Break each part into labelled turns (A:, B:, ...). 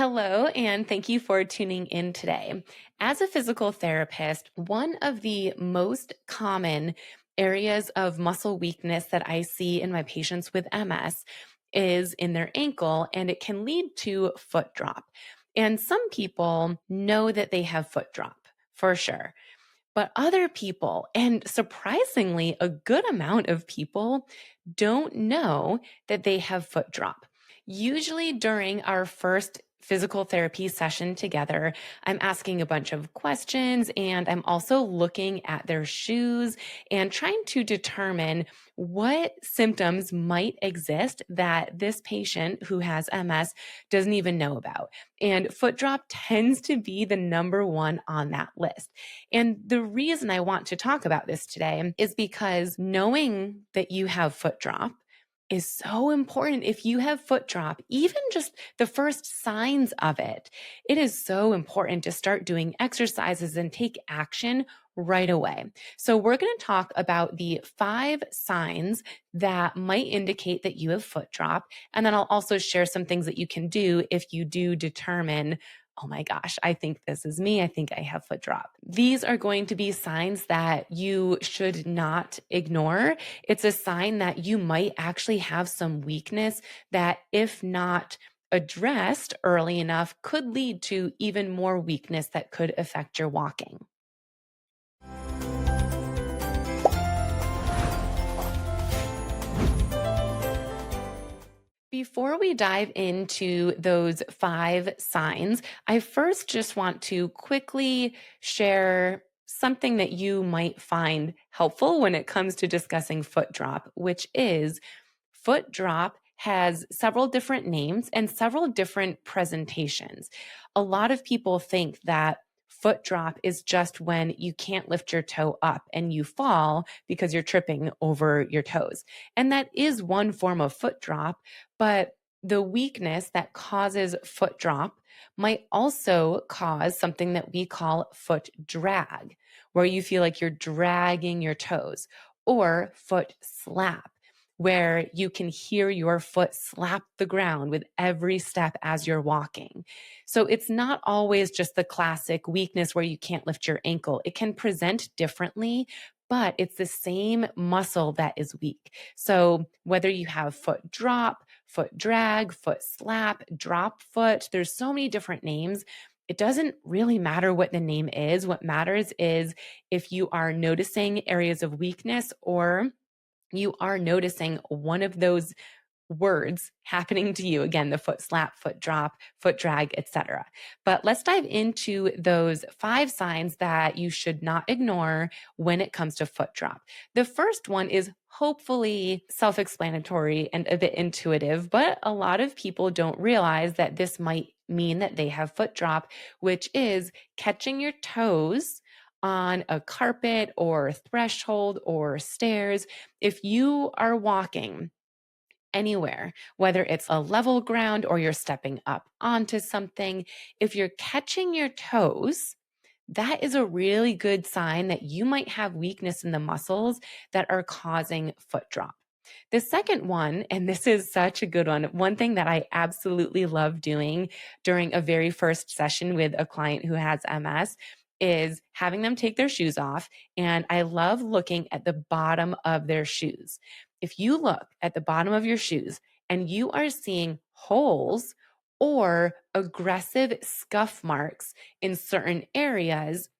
A: Hello, and thank you for tuning in today. As a physical therapist, one of the most common areas of muscle weakness that I see in my patients with MS is in their ankle, and it can lead to foot drop. And some people know that they have foot drop for sure. But other people, and surprisingly, a good amount of people don't know that they have foot drop. Usually during our first physical therapy session together, I'm asking a bunch of questions and I'm also looking at their shoes and trying to determine what symptoms might exist that this patient who has MS doesn't even know about. And foot drop tends to be the number one on that list. And the reason I want to talk about this today is because knowing that you have foot drop is so important. If you have foot drop, even just the first signs of it, it is so important to start doing exercises and take action right away. So we're going to talk about the 5 signs that might indicate that you have foot drop. And then I'll also share some things that you can do if you do determine, oh my gosh, I think this is me. I think I have foot drop. These are going to be signs that you should not ignore. It's a sign that you might actually have some weakness that, if not addressed early enough, could lead to even more weakness that could affect your walking. Before we dive into those 5 signs, I first just want to quickly share something that you might find helpful when it comes to discussing foot drop, which is foot drop has several different names and several different presentations. A lot of people think that foot drop is just when you can't lift your toe up and you fall because you're tripping over your toes. And that is one form of foot drop, but the weakness that causes foot drop might also cause something that we call foot drag, where you feel like you're dragging your toes, or foot slap, where you can hear your foot slap the ground with every step as you're walking. So it's not always just the classic weakness where you can't lift your ankle. It can present differently, but it's the same muscle that is weak. So whether you have foot drop, foot drag, foot slap, drop foot, there's so many different names. It doesn't really matter what the name is. What matters is if you are noticing areas of weakness, or you are noticing one of those words happening to you. Again, the foot slap, foot drop, foot drag, etc. But let's dive into those 5 signs that you should not ignore when it comes to foot drop. The first one is hopefully self-explanatory and a bit intuitive, but a lot of people don't realize that this might mean that they have foot drop, which is catching your toes on a carpet or threshold or stairs. If you are walking anywhere, whether it's a level ground or you're stepping up onto something, if you're catching your toes, that is a really good sign that you might have weakness in the muscles that are causing foot drop. The second one, and this is such a good one thing that I absolutely love doing during a very first session with a client who has MS is having them take their shoes off. And I love looking at the bottom of their shoes. If you look at the bottom of your shoes and you are seeing holes or aggressive scuff marks in certain areas,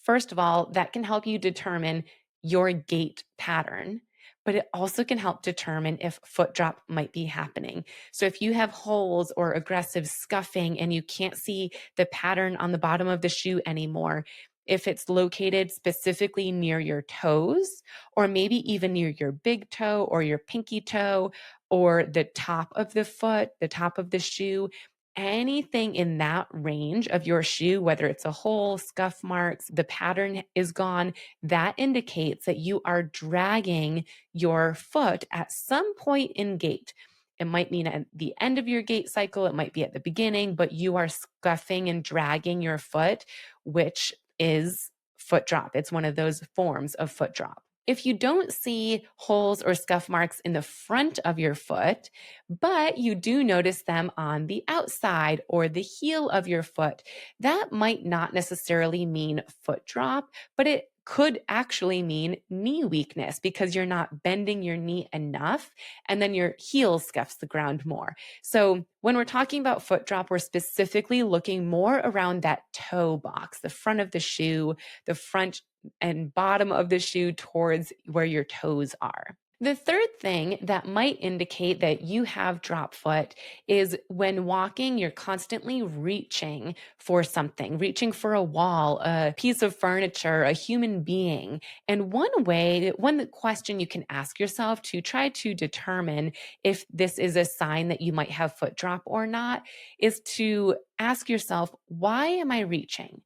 A: first of all, that can help you determine your gait pattern, but it also can help determine if foot drop might be happening. So if you have holes or aggressive scuffing and you can't see the pattern on the bottom of the shoe anymore, if it's located specifically near your toes, or maybe even near your big toe or your pinky toe, or the top of the foot, the top of the shoe, anything in that range of your shoe, whether it's a hole, scuff marks, the pattern is gone, that indicates that you are dragging your foot at some point in gait. It might mean at the end of your gait cycle, it might be at the beginning, but you are scuffing and dragging your foot, which is foot drop. It's one of those forms of foot drop. If you don't see holes or scuff marks in the front of your foot, but you do notice them on the outside or the heel of your foot, that might not necessarily mean foot drop, but it could actually mean knee weakness because you're not bending your knee enough and then your heel scuffs the ground more. So when we're talking about foot drop, we're specifically looking more around that toe box, the front of the shoe, the front and bottom of the shoe towards where your toes are. The third thing that might indicate that you have drop foot is when walking, you're constantly reaching for something, reaching for a wall, a piece of furniture, a human being. And one question you can ask yourself to try to determine if this is a sign that you might have foot drop or not is to ask yourself, why am I reaching?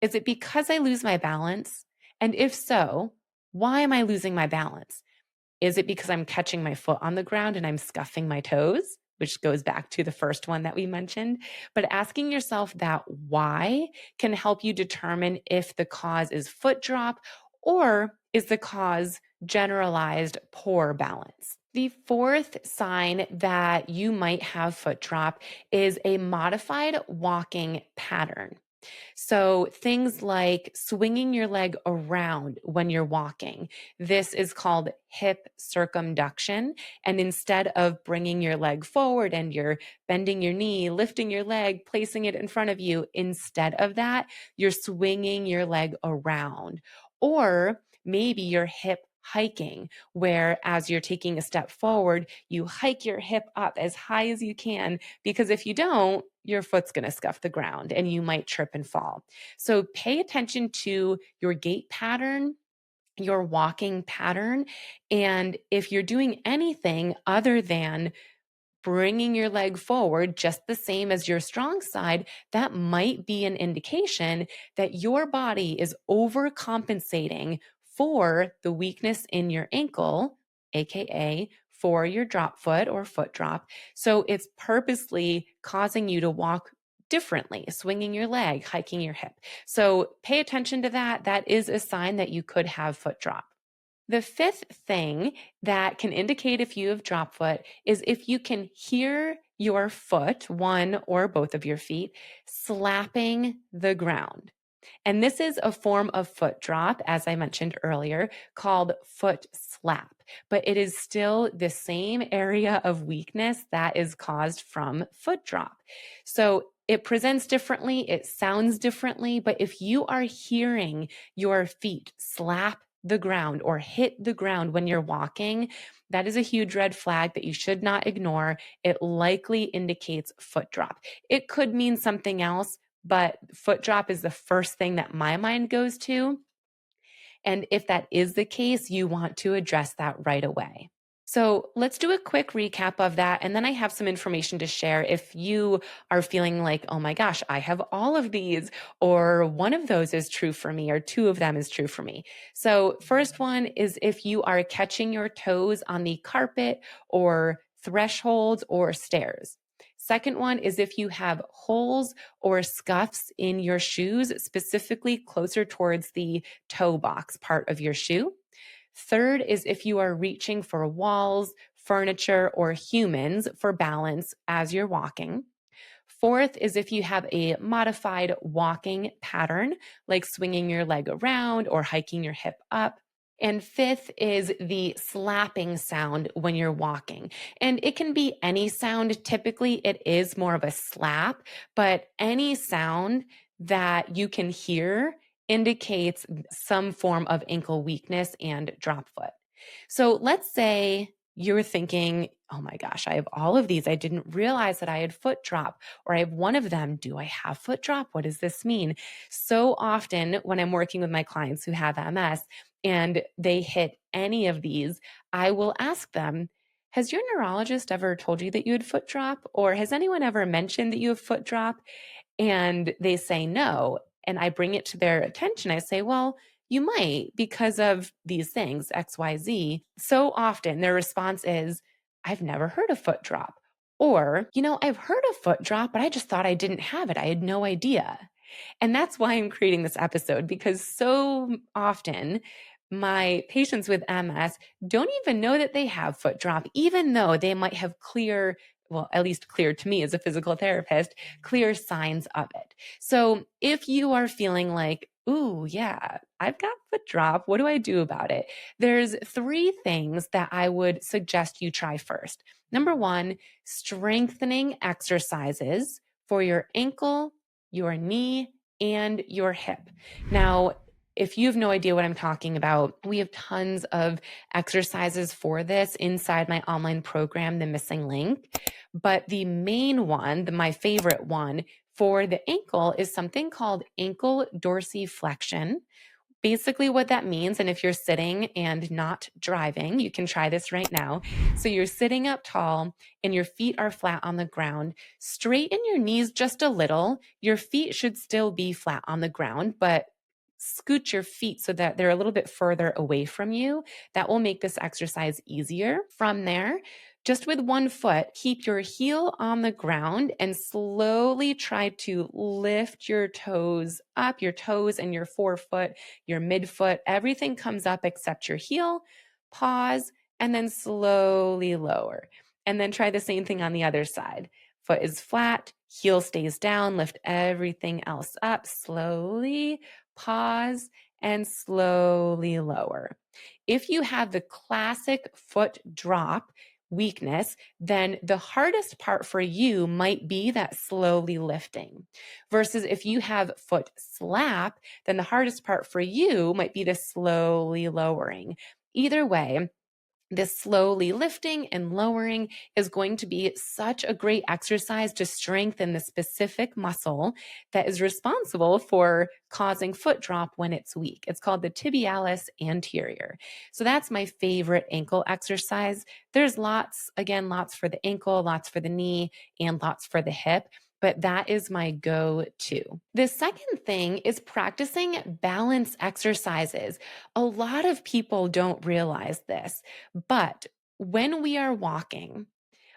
A: Is it because I lose my balance? And if so, why am I losing my balance? Is it because I'm catching my foot on the ground and I'm scuffing my toes, which goes back to the first one that we mentioned? But asking yourself that why can help you determine if the cause is foot drop or is the cause generalized poor balance. The fourth sign that you might have foot drop is a modified walking pattern. So things like swinging your leg around when you're walking. This is called hip circumduction. And instead of bringing your leg forward and you're bending your knee, lifting your leg, placing it in front of you, instead of that, you're swinging your leg around. Or maybe you're hip hiking, where as you're taking a step forward, you hike your hip up as high as you can, because if you don't, your foot's going to scuff the ground and you might trip and fall. So pay attention to your gait pattern, your walking pattern. And if you're doing anything other than bringing your leg forward just the same as your strong side, that might be an indication that your body is overcompensating for the weakness in your ankle, AKA for your drop foot or foot drop. So it's purposely causing you to walk differently, swinging your leg, hiking your hip. So pay attention to that. That is a sign that you could have foot drop. The fifth thing that can indicate if you have drop foot is if you can hear your foot, one or both of your feet, slapping the ground. And this is a form of foot drop, as I mentioned earlier, called foot slap. But it is still the same area of weakness that is caused from foot drop. So it presents differently, it sounds differently, but if you are hearing your feet slap the ground or hit the ground when you're walking, that is a huge red flag that you should not ignore. It likely indicates foot drop. It could mean something else, but foot drop is the first thing that my mind goes to. And if that is the case, you want to address that right away. So let's do a quick recap of that. And then I have some information to share if you are feeling like, oh my gosh, I have all of these, or one of those is true for me, or two of them is true for me. So, first one is if you are catching your toes on the carpet or thresholds or stairs. Second one is if you have holes or scuffs in your shoes, specifically closer towards the toe box part of your shoe. Third is if you are reaching for walls, furniture, or humans for balance as you're walking. Fourth is if you have a modified walking pattern, like swinging your leg around or hiking your hip up. And fifth is the slapping sound when you're walking. And it can be any sound. Typically, it is more of a slap, but any sound that you can hear indicates some form of ankle weakness and drop foot. So let's say you're thinking, oh my gosh, I have all of these. I didn't realize that I had foot drop, or I have one of them. Do I have foot drop? What does this mean? So often when I'm working with my clients who have MS and they hit any of these, I will ask them, has your neurologist ever told you that you had foot drop? Or has anyone ever mentioned that you have foot drop? And they say no. And I bring it to their attention. I say, well, you might because of these things, XYZ. So often their response is, I've never heard of foot drop. Or, I've heard of foot drop, but I just thought I didn't have it. I had no idea. And that's why I'm creating this episode, because so often my patients with MS don't even know that they have foot drop, even though they might have clear, well, at least clear to me as a physical therapist, clear signs of it. So if you are feeling like, ooh, yeah, I've got foot drop, what do I do about it? There's three things that I would suggest you try first. Number one, strengthening exercises for your ankle, your knee, and your hip. Now, if you have no idea what I'm talking about, we have tons of exercises for this inside my online program, The Missing Link. But the main one, my favorite one for the ankle, is something called ankle dorsiflexion. Basically, what that means, and if you're sitting and not driving, you can try this right now. So you're sitting up tall and your feet are flat on the ground. Straighten your knees just a little. Your feet should still be flat on the ground, but scoot your feet so that they're a little bit further away from you. That will make this exercise easier. From there, just with one foot, keep your heel on the ground and slowly try to lift your toes up, your toes and your forefoot, your midfoot, everything comes up except your heel. Pause and then slowly lower. And then try the same thing on the other side. Foot is flat, heel stays down, lift everything else up slowly, pause, and slowly lower. If you have the classic foot drop weakness, then the hardest part for you might be that slowly lifting. Versus if you have foot slap, then the hardest part for you might be the slowly lowering. Either way, this slowly lifting and lowering is going to be such a great exercise to strengthen the specific muscle that is responsible for causing foot drop when it's weak. It's called the tibialis anterior. So that's my favorite ankle exercise. There's lots, again, lots for the ankle, lots for the knee, and lots for the hip. But that is my go to. The second thing is practicing balance exercises. A lot of people don't realize this, but when we are walking,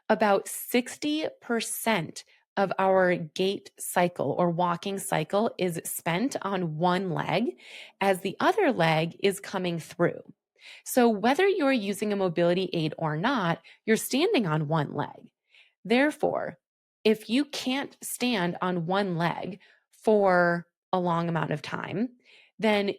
A: about 60% of our gait cycle or walking cycle is spent on one leg as the other leg is coming through. So whether you're using a mobility aid or not, you're standing on one leg. Therefore, if you can't stand on one leg for a long amount of time, then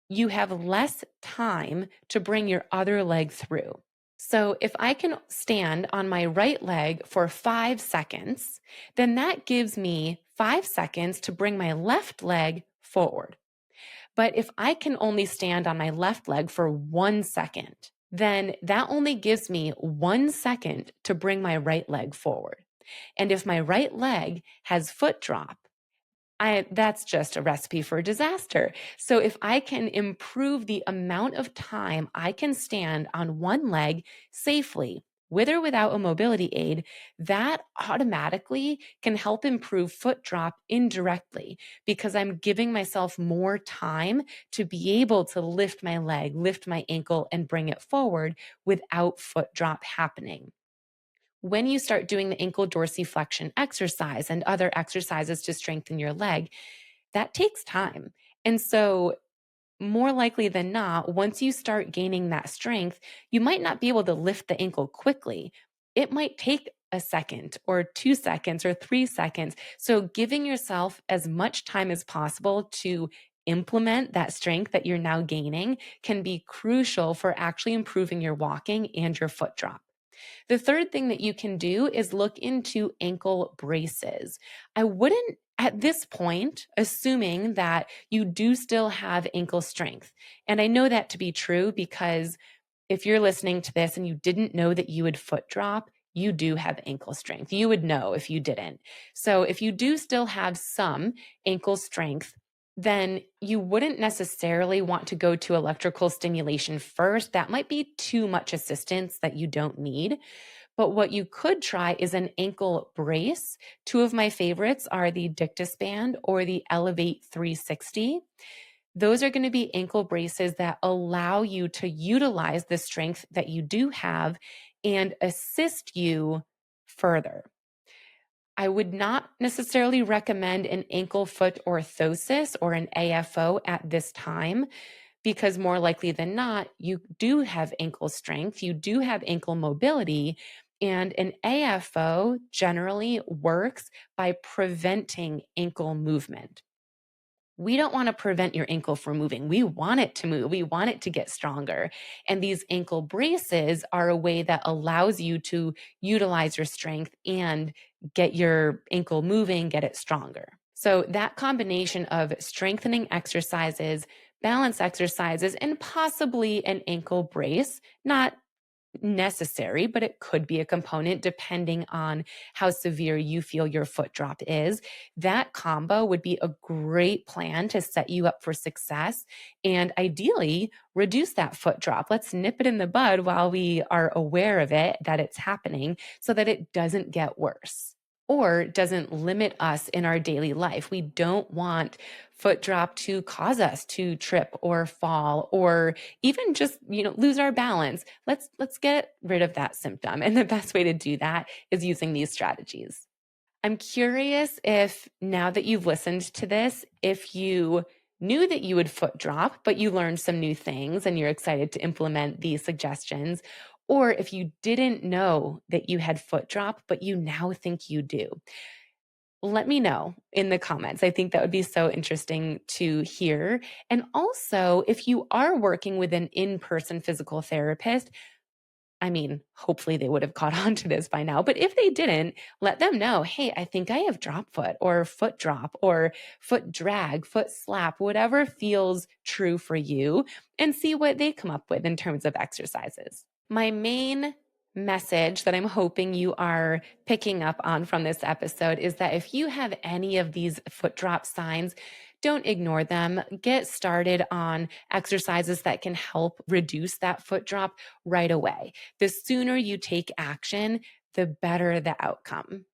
A: you have less time to bring your other leg through. So if I can stand on my right leg for 5 seconds, then that gives me 5 seconds to bring my left leg forward. But if I can only stand on my left leg for 1 second, then that only gives me 1 second to bring my right leg forward. And if my right leg has foot drop, that's just a recipe for disaster. So if I can improve the amount of time I can stand on one leg safely, with or without a mobility aid, that automatically can help improve foot drop indirectly because I'm giving myself more time to be able to lift my leg, lift my ankle, and bring it forward without foot drop happening. When you start doing the ankle dorsiflexion exercise and other exercises to strengthen your leg, that takes time. And so, more likely than not, once you start gaining that strength, you might not be able to lift the ankle quickly. It might take a second or 2 seconds or 3 seconds. So, giving yourself as much time as possible to implement that strength that you're now gaining can be crucial for actually improving your walking and your foot drop. The third thing that you can do is look into ankle braces. I wouldn't, at this point, assuming that you do still have ankle strength. And I know that to be true because if you're listening to this and you didn't know that you would foot drop, you do have ankle strength. You would know if you didn't. So if you do still have some ankle strength, then you wouldn't necessarily want to go to electrical stimulation first. That might be too much assistance that you don't need. But what you could try is an ankle brace. Two of my favorites are the Dictus Band or the Elevate 360. Those are going to be ankle braces that allow you to utilize the strength that you do have and assist you further. I would not necessarily recommend an ankle foot orthosis or an AFO at this time because more likely than not, you do have ankle strength, you do have ankle mobility. And an AFO generally works by preventing ankle movement. We don't want to prevent your ankle from moving. We want it to move. We want it to get stronger. And these ankle braces are a way that allows you to utilize your strength and get your ankle moving, get it stronger. So, that combination of strengthening exercises, balance exercises, and possibly an ankle brace, not necessary, but it could be a component depending on how severe you feel your foot drop is. That combo would be a great plan to set you up for success and ideally reduce that foot drop. Let's nip it in the bud while we are aware of it, that it's happening, so that it doesn't get worse or doesn't limit us in our daily life. We don't want foot drop to cause us to trip or fall or even just, lose our balance. Let's get rid of that symptom. And the best way to do that is using these strategies. I'm curious if now that you've listened to this, if you knew that you would foot drop, but you learned some new things and you're excited to implement these suggestions, or if you didn't know that you had foot drop, but you now think you do. Let me know in the comments. I think that would be so interesting to hear. And also, if you are working with an in-person physical therapist, I mean, hopefully they would have caught on to this by now, but if they didn't, let them know, hey, I think I have drop foot or foot drop or foot drag, foot slap, whatever feels true for you, and see what they come up with in terms of exercises. My main message that I'm hoping you are picking up on from this episode is that if you have any of these foot drop signs, don't ignore them. Get started on exercises that can help reduce that foot drop right away. The sooner you take action, the better the outcome.